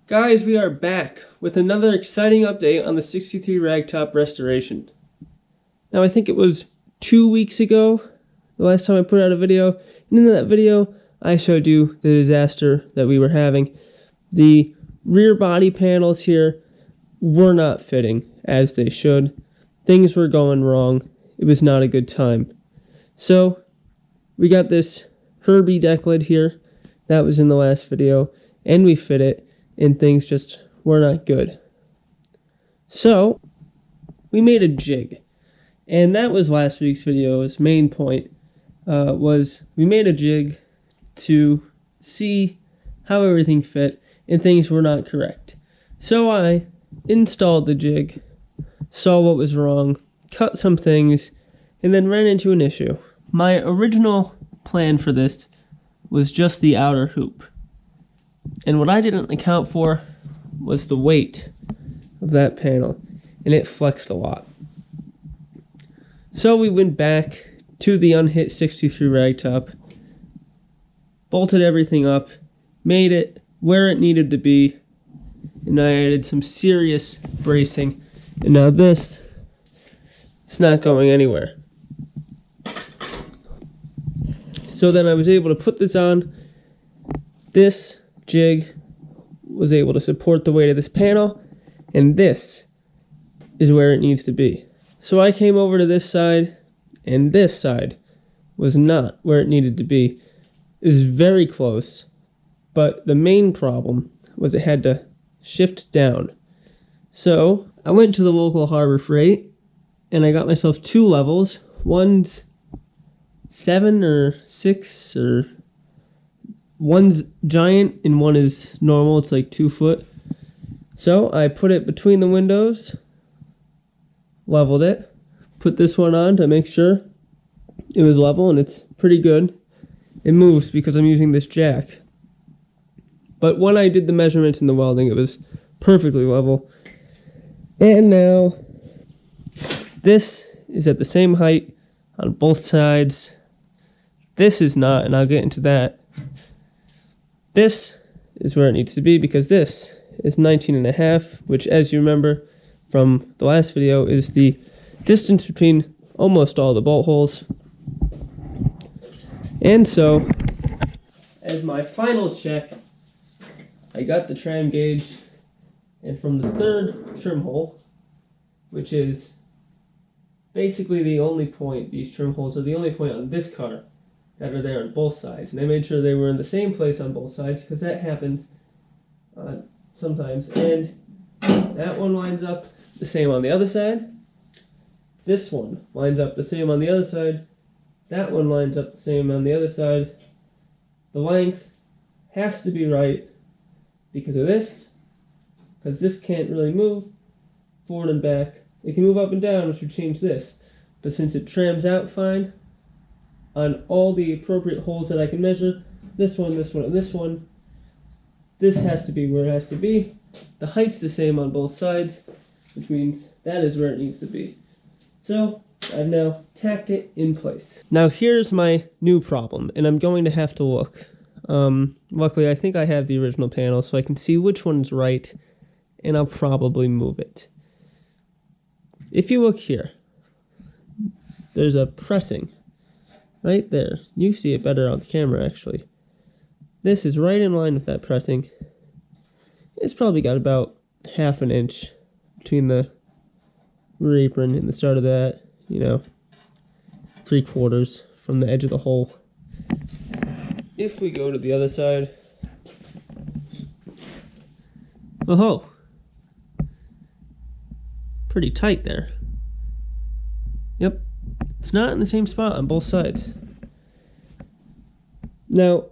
Guys, we are back with another exciting update on the 63 ragtop restoration. Now, I think it was 2 weeks ago, the last time I put out a video, and in that video, I showed you the disaster that we were having. The rear body panels here were not fitting as they should. Things were going wrong. It was not a good time. So, we got this Herbie deck lid here. That was in the last video, and we fit it. And things just were not good. So, we made a jig. And that was last week's video's main point, was we made a jig to see how everything fit, and things were not correct. So I installed the jig, saw what was wrong, cut some things, and then ran into an issue. My original plan for this was just the outer hoop. And what I didn't account for was the weight of that panel, and it flexed a lot. So we went back to the unhit 63 ragtop, bolted everything up, made it where it needed to be, and I added some serious bracing. And now this is not going anywhere. So then I was able to put this on. This jig was able to support the weight of this panel, and this is where it needs to be. So I came over to this side, and this side was not where it needed to be. It was very close, but the main problem was it had to shift down. So I went to the local Harbor Freight, and I got myself 2 levels. One's 7 or 6 or one's giant and one is normal. It's like 2 foot. So I put it between the windows, leveled it, put this one on to make sure it was level, and it's pretty good. It moves because I'm using this jack. But when I did the measurements and the welding, it was perfectly level. And now this is at the same height on both sides. This is not, and I'll get into that. This is where it needs to be because this is 19.5, which, as you remember from the last video, is the distance between almost all the bolt holes. And so, as my final check, I got the tram gauge, and from the 3rd trim hole, which is basically the only point, these trim holes are the only point on this car that are there on both sides. And I made sure they were in the same place on both sides, because that happens sometimes. And that one lines up the same on the other side. This one lines up the same on the other side. That one lines up the same on the other side. The length has to be right because of this, because this can't really move forward and back. It can move up and down, which would change this. But since it trams out fine on all the appropriate holes that I can measure, this one, and this one, this has to be where it has to be. The height's the same on both sides, which means that is where it needs to be. So I've now tacked it in place. Now here's my new problem, and I'm going to have to look. Luckily, I think I have the original panel, so I can see which one's right, and I'll probably move it. If you look here, there's a pressing right there. You see it better on the camera, actually. This is right in line with that pressing. It's probably got about 1/2 inch between the rear apron and the start of that, 3/4 from the edge of the hole. If we go to the other side, oh, pretty tight there. Yep, it's not in the same spot on both sides. Now,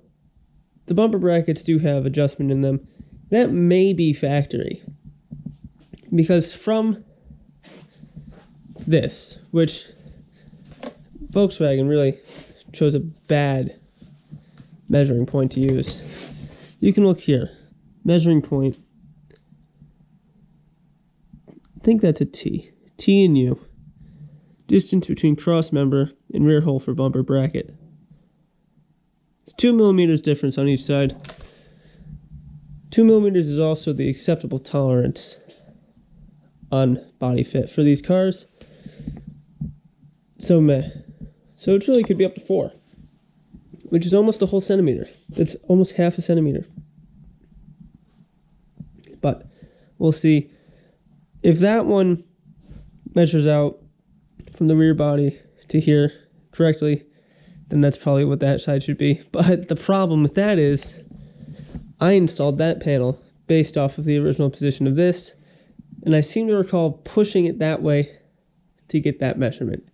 the bumper brackets do have adjustment in them. That may be factory, because from this, which Volkswagen really chose a bad measuring point to use. You can look here, measuring point. I think that's a T. T and U. Distance between cross member and rear hole for bumper bracket. It's 2 millimeters difference on each side. 2mm is also the acceptable tolerance on body fit for these cars. So meh. So it really could be up to 4, which is almost a whole centimeter. It's almost half a centimeter. But we'll see. If that one measures out from the rear body to here correctly, then that's probably what that side should be. But the problem with that is I installed that panel based off of the original position of this, and I seem to recall pushing it that way to get that measurement.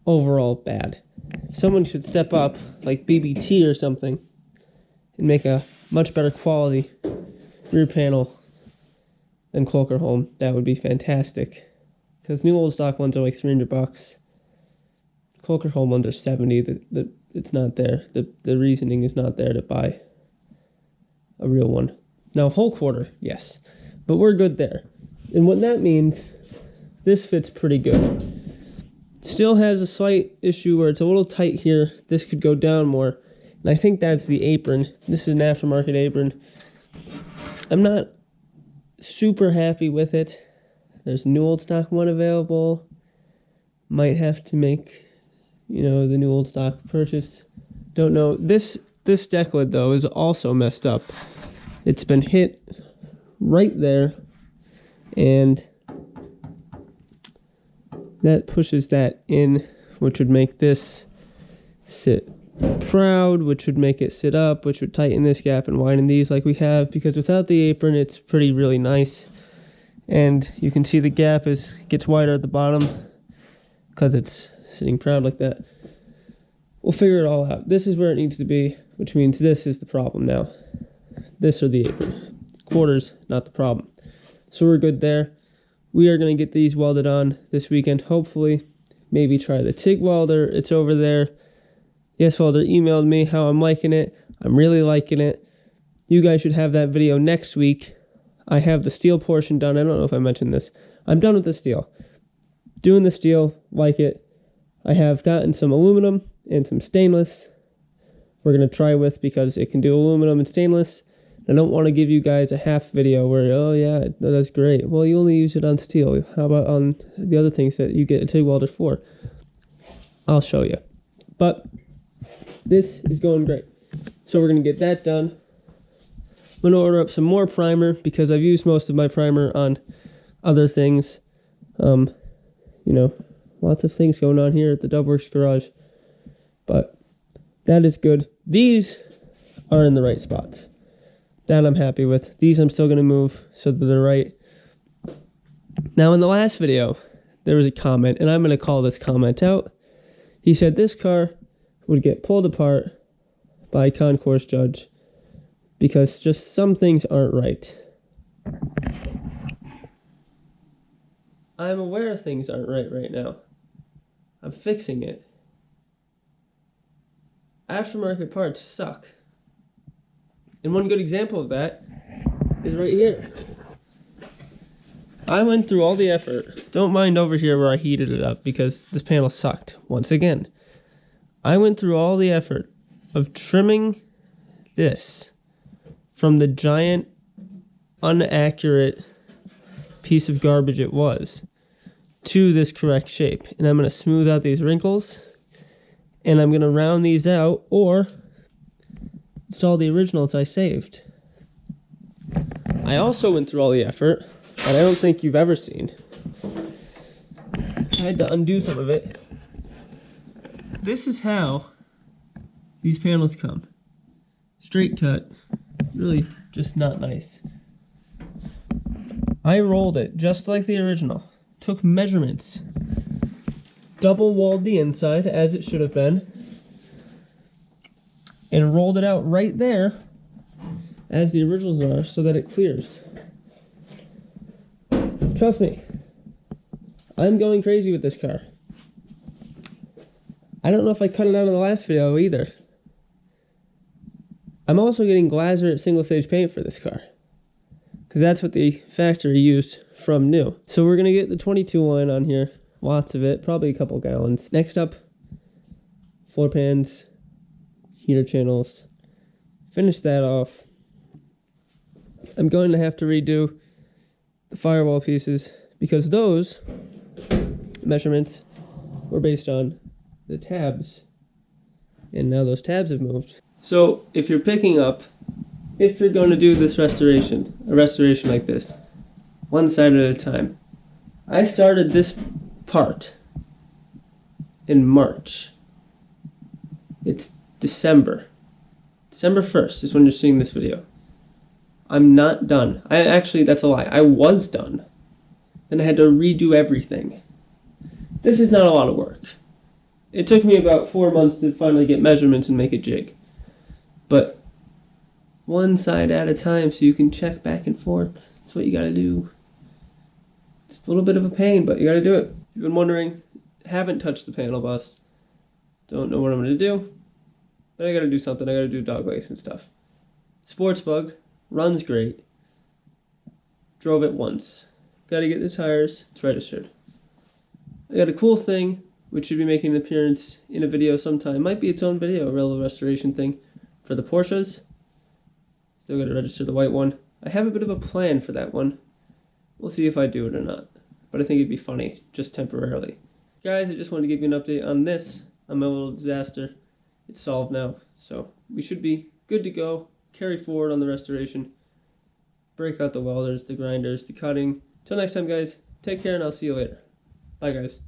Overall bad. Someone should step up, like BBT or something, and make a much better quality rear panel than Cloaker Home. That would be fantastic. Because new old stock ones are like $300. Cloaker Home ones are $70. It's not there. The reasoning is not there to buy a real one. Now, whole quarter, yes. But we're good there. And what that means, this fits pretty good. Still has a slight issue where it's a little tight here. This could go down more. And I think that's the apron. This is an aftermarket apron. I'm not super happy with it. There's a new old stock one available. Might have to make, the new old stock purchase. Don't know. This deck lid, though, is also messed up. It's been hit right there. And that pushes that in, which would make this sit proud, which would make it sit up, which would tighten this gap and widen these like we have, because without the apron it's really nice. And you can see the gap gets wider at the bottom because it's sitting proud like that. We'll figure it all out. This is where it needs to be, which means this is the problem now. This or the apron. Quarters, not the problem. So we're good there. We are going to get these welded on this weekend, hopefully. Maybe try the TIG welder. It's over there. Yes Welder emailed me how I'm liking it. I'm really liking it. You guys should have that video next week. I have the steel portion done. I don't know if I mentioned this. I'm done with the steel. Doing the steel, like it. I have gotten some aluminum and some stainless. We're going to try with because it can do aluminum and stainless. I don't want to give you guys a half video where, oh yeah, that's great. Well, you only use it on steel. How about on the other things that you get a TIG welder for? I'll show you. But this is going great. So we're going to get that done. I'm going to order up some more primer because I've used most of my primer on other things. Lots of things going on here at the DubWerks garage. But that is good. These are in the right spots. That I'm happy with. These I'm still going to move so that they're right. Now in the last video, there was a comment, and I'm going to call this comment out. He said this car would get pulled apart by a concourse judge because just some things aren't right. I'm aware things aren't right now. I'm fixing it. Aftermarket parts suck. And one good example of that is right here. I went through all the effort. Don't mind over here where I heated it up because this panel sucked once again. I went through all the effort of trimming this from the giant, inaccurate piece of garbage it was to this correct shape. And I'm going to smooth out these wrinkles. And I'm going to round these out or install the originals I saved. I also went through all the effort that I don't think you've ever seen. I had to undo some of it. This is how these panels come. Straight cut. Really just not nice. I rolled it just like the original. Took measurements. Double walled the inside as it should have been. And rolled it out right there as the originals are so that it clears. Trust me, I'm going crazy with this car. I don't know if I cut it out in the last video either. I'm also getting Glazerite single stage paint for this car because that's what the factory used from new. So we're going to get the 22 line on here. Lots of it, probably a couple gallons. Next up, floor pans, heater channels. Finish that off. I'm going to have to redo the firewall pieces because those measurements were based on the tabs, and now those tabs have moved. So if you're picking up, if you're going to do this restoration, a restoration like this, one side at a time, I started this part in March. It's December 1st is when you're seeing this video. I'm not done. That's a lie. I was done. Then I had to redo everything. This is not a lot of work. It took me about 4 months to finally get measurements and make a jig. But one side at a time so you can check back and forth. That's what you gotta do. It's a little bit of a pain, but you gotta do it. If you've been wondering, haven't touched the panel bus. Don't know what I'm gonna do. But I gotta do something. I gotta do DubWerks and stuff. Sports Bug runs great. Drove it once. Gotta get the tires. It's registered. I got a cool thing, which should be making an appearance in a video sometime. Might be its own video, a real restoration thing for the Porsches. Still gotta register the white one. I have a bit of a plan for that one. We'll see if I do it or not. But I think it'd be funny, just temporarily. Guys, I just wanted to give you an update on this. On my little disaster. It's solved now. So we should be good to go. Carry forward on the restoration. Break out the welders, the grinders, the cutting. Till next time, guys. Take care, and I'll see you later. Bye, guys.